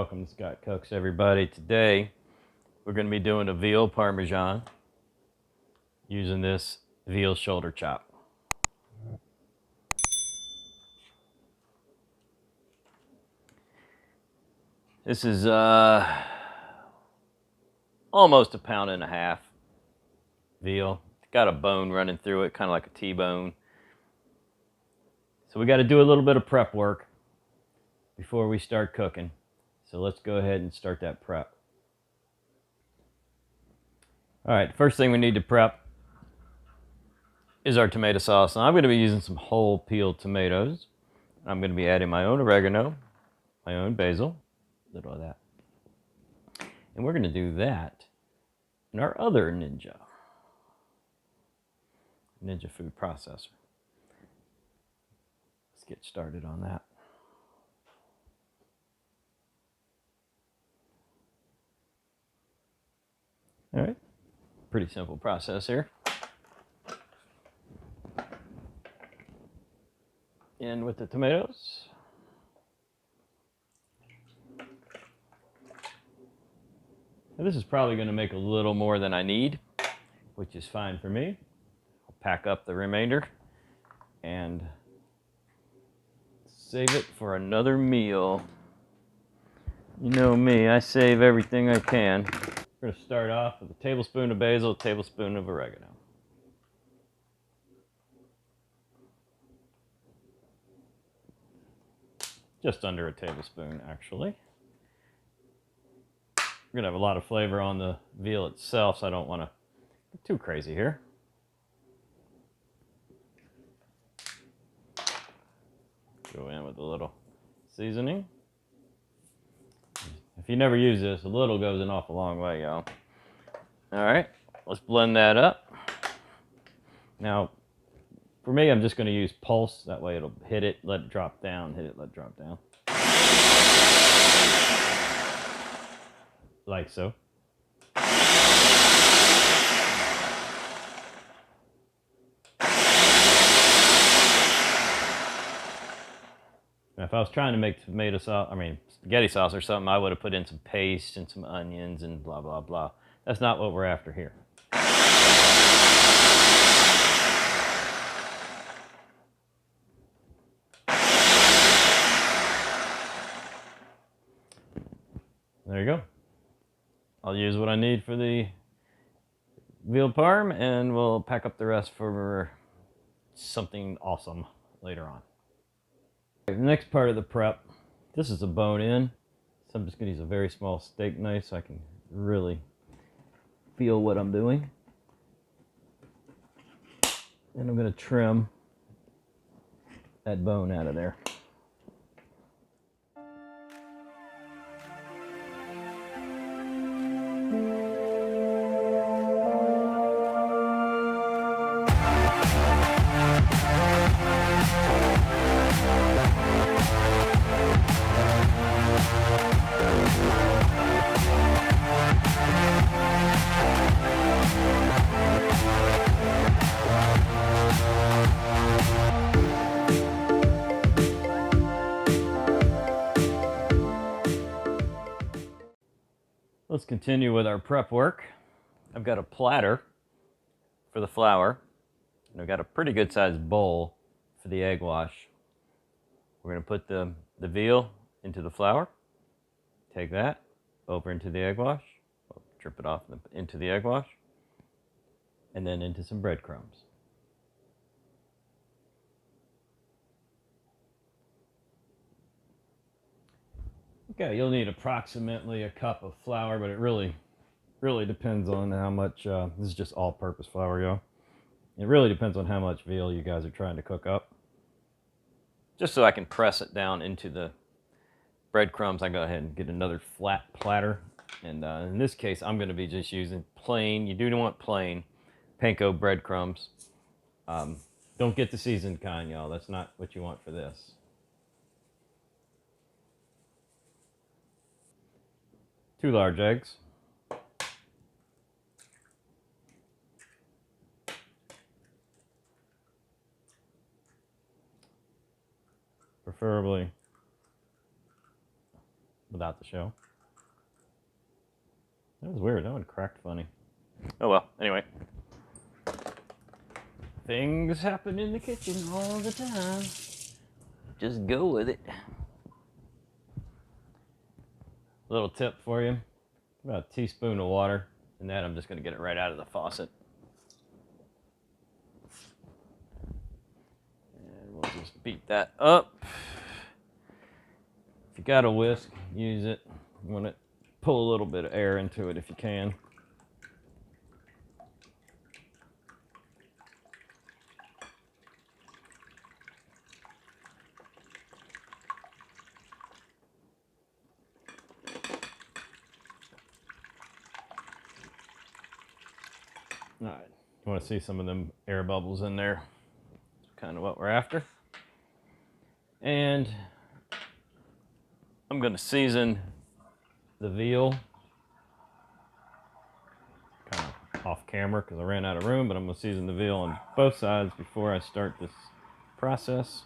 Welcome to Scott Cooks, everybody. Today we're going to be doing a veal parmesan using this veal shoulder chop. This is almost 1.5 pounds veal. It's got a bone running through it, kind of like a T-bone. So we got to do a little bit of prep work before we start cooking. So let's go ahead and start that prep. All right, first thing we need to prep is our tomato sauce. Now I'm going to be using some whole peeled tomatoes. I'm going to be adding my own oregano, my own basil, a little of that. And we're going to do that in our other Ninja food processor. Let's get started on that. All right, pretty simple process here. In with the tomatoes. Now this is probably going to make a little more than I need, which is fine for me. I'll pack up the remainder and save it for another meal. You know me, I save everything I can. We're going to start off with a tablespoon of basil, a tablespoon of oregano. Just under a tablespoon, actually. We're going to have a lot of flavor on the veal itself, so I don't want to get too crazy here. Go in with a little seasoning. If you never use this, a little goes an awful long way, y'all. All right, let's blend that up. Now, for me, I'm just going to use pulse. That way it'll hit it, let it drop down, hit it, let it drop down. Like so. Now, if I was trying to make tomato sauce, spaghetti sauce or something, I would have put in some paste and some onions and blah, blah, blah. That's not what we're after here. There you go. I'll use what I need for the veal parm, and we'll pack up the rest for something awesome later on. The next part of the prep, this is a bone-in, so I'm just going to use a very small steak knife so I can really feel what I'm doing. And I'm going to trim that bone out of there. Let's continue with our prep work. I've got a platter for the flour, and I've got a pretty good sized bowl for the egg wash. We're going to put the veal into the flour, take that over into the egg wash, drip it off into the egg wash, and then into some breadcrumbs. Okay, you'll need approximately a cup of flour, but it really depends on how much, this is just all-purpose flour, y'all. It really depends on how much veal you guys are trying to cook up. Just so I can press it down into the breadcrumbs, I go ahead and get another flat platter. And in this case, I'm going to be just using plain, you do want plain, panko breadcrumbs. Don't get the seasoned kind, y'all. That's not what you want for this. 2 large eggs. Preferably without the shell. That was weird. That one cracked funny. Oh well, anyway. Things happen in the kitchen all the time. Just go with it. Little tip for you. About a teaspoon of water. And that I'm just going to get it right out of the faucet. And we'll just beat that up. If you got a whisk, use it. You want to pull a little bit of air into it if you can. All right, you want to see some of them air bubbles in there. That's kind of what we're after. And I'm going to season the veal. Kind of off camera because I ran out of room, but I'm going to season the veal on both sides before I start this process.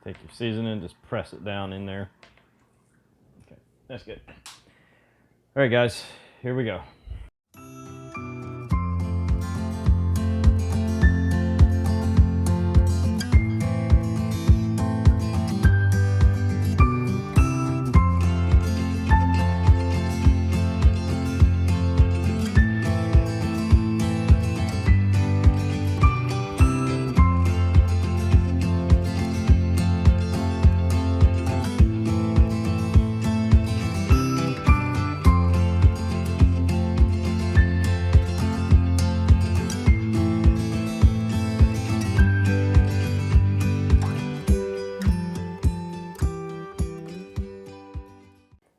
Take your seasoning, just press it down in there. Okay, that's good. All right, guys, here we go.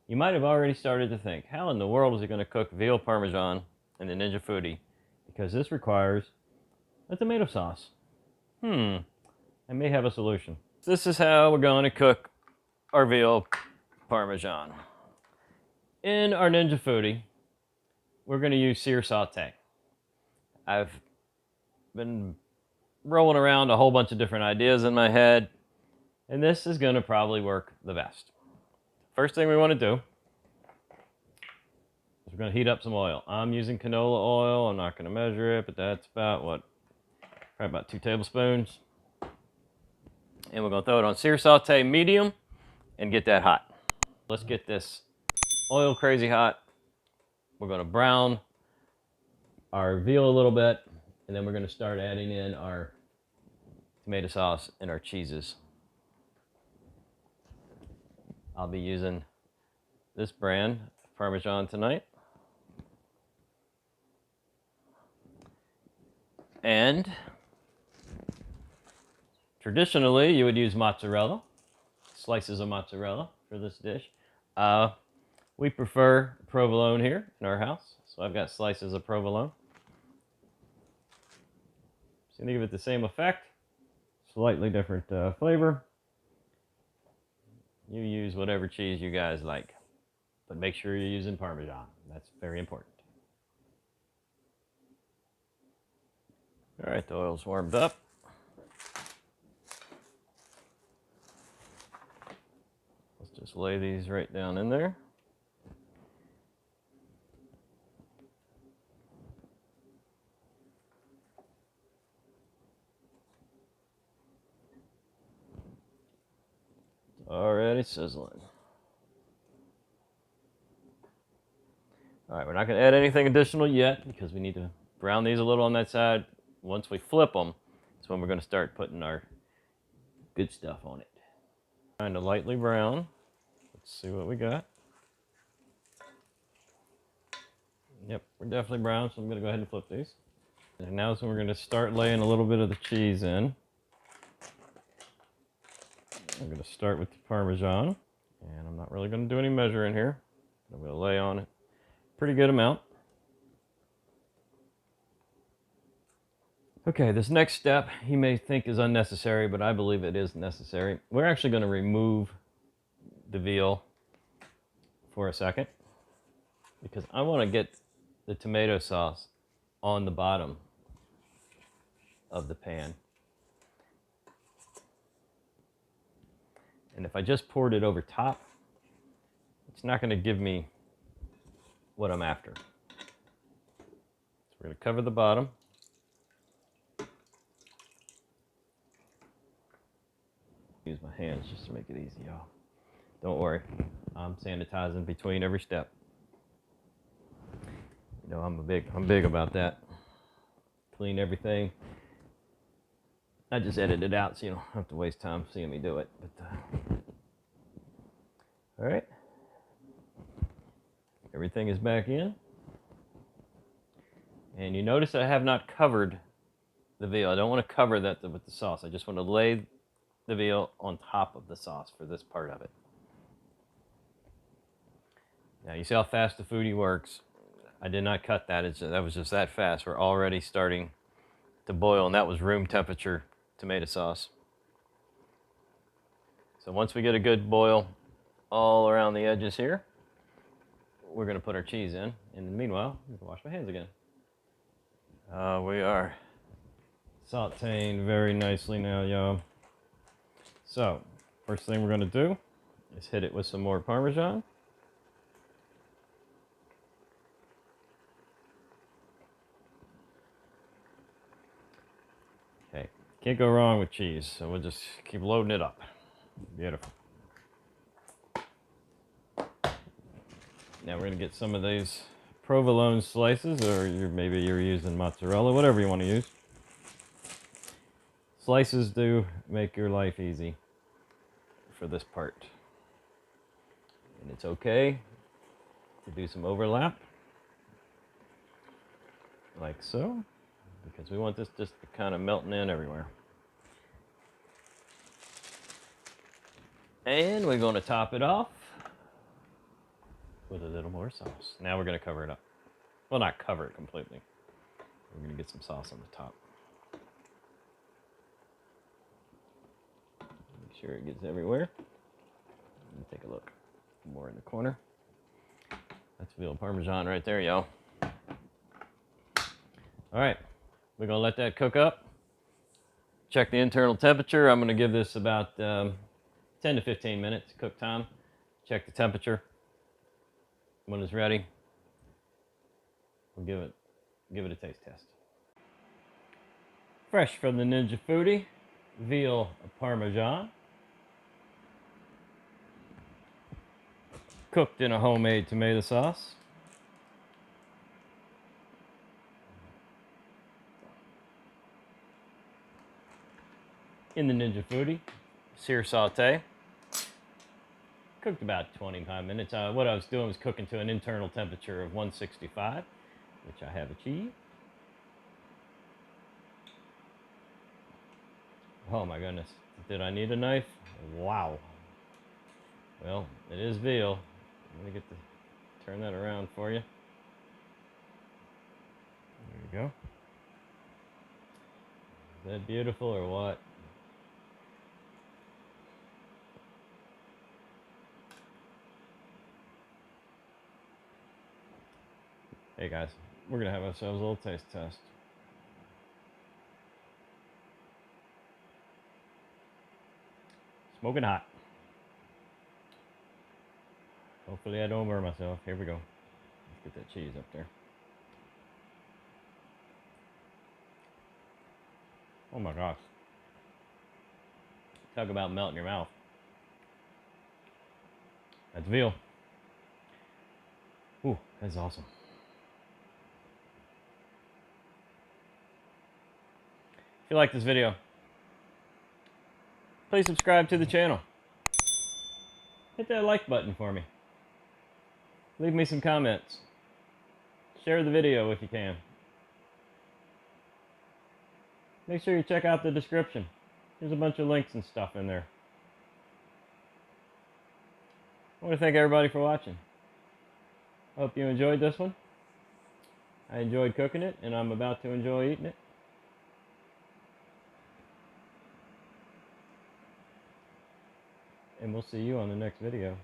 You might have already started to think, how in the world is it going to cook veal parmesan in the Ninja Foodi? Because this requires a tomato sauce. I may have a solution. This is how we're going to cook our veal parmesan. In our Ninja Foodi, we're going to use sear saute. I've been rolling around a whole bunch of different ideas in my head, and this is going to probably work the best. First thing we want to do is we're going to heat up some oil. I'm using canola oil. I'm not going to measure it, but that's about what? Probably about 2 tablespoons. And we're going to throw it on sear saute medium and get that hot. Let's get this oil crazy hot. We're going to brown our veal a little bit, and then we're going to start adding in our tomato sauce and our cheeses. I'll be using this brand of Parmesan tonight. And traditionally, you would use mozzarella, slices of mozzarella for this dish. We prefer provolone here in our house, so I've got slices of provolone. It's going to give it the same effect, slightly different flavor. You use whatever cheese you guys like, but make sure you're using Parmesan. That's very important. All right, the oil's warmed up. Let's just lay these right down in there. Already sizzling. All right, we're not going to add anything additional yet because we need to brown these a little on that side. Once we flip them, that's when we're going to start putting our good stuff on it. Kind of lightly brown. Let's see what we got. Yep, we're definitely brown, so I'm going to go ahead and flip these. And now is when we're going to start laying a little bit of the cheese in. I'm going to start with the Parmesan, and I'm not really going to do any measuring here. I'm going to lay on it a pretty good amount. Okay, this next step you may think is unnecessary, but I believe it is necessary. We're actually going to remove the veal for a second because I want to get the tomato sauce on the bottom of the pan. And if I just poured it over top, it's not going to give me what I'm after. So we're going to cover the bottom. Use my hands just to make it easy, y'all. Don't worry, I'm sanitizing between every step. You know, I'm big about that. Clean everything. I just edit it out so you don't have to waste time seeing me do it. But all right, everything is back in, and you notice I have not covered the veal. I don't want to cover that with the sauce. I just want to lay the veal on top of the sauce for this part of it. Now you see how fast the Foodi works. I did not cut that. That was just that fast. We're already starting to boil, and that was room temperature tomato sauce. So once we get a good boil all around the edges here, we're going to put our cheese in. And meanwhile, I'm going to wash my hands again. We are sauteing very nicely now, y'all. So first thing we're going to do is hit it with some more Parmesan. Okay, can't go wrong with cheese, so we'll just keep loading it up. Beautiful. Now we're going to get some of these provolone slices, or maybe you're using mozzarella, whatever you want to use. Slices do make your life easy for this part. And it's okay to do some overlap, like so, because we want this just kind of melting in everywhere. And we're going to top it off with a little more sauce. Now we're going to cover it up. Well, not cover it completely. We're going to get some sauce on the top. Make sure it gets everywhere. Let me take a look. More in the corner. That's veal Parmesan right there, y'all. All right, we're going to let that cook up. Check the internal temperature. I'm going to give this about 10 to 15 minutes cook time. Check the temperature. When it's ready, we'll give it a taste test. Fresh from the Ninja Foodi, veal Parmesan. Cooked in a homemade tomato sauce. In the Ninja Foodi, sear saute. Cooked about 25 minutes. What I was doing was cooking to an internal temperature of 165, which I have achieved. Oh my goodness, did I need a knife? Wow. Well, it is veal. I'm gonna get to turn that around for you. There you go. Is that beautiful or what? Hey guys, we're gonna have ourselves a little taste test. Smoking hot. Hopefully I don't burn myself. Here we go. Let's get that cheese up there. Oh my gosh. Talk about melting your mouth. That's veal. Ooh, that's awesome. If you like this video, please subscribe to the channel. Hit that like button for me. Leave me some comments. Share the video if you can. Make sure you check out the description. There's a bunch of links and stuff in there. I want to thank everybody for watching. I hope you enjoyed this one. I enjoyed cooking it, and I'm about to enjoy eating it. And we'll see you on the next video.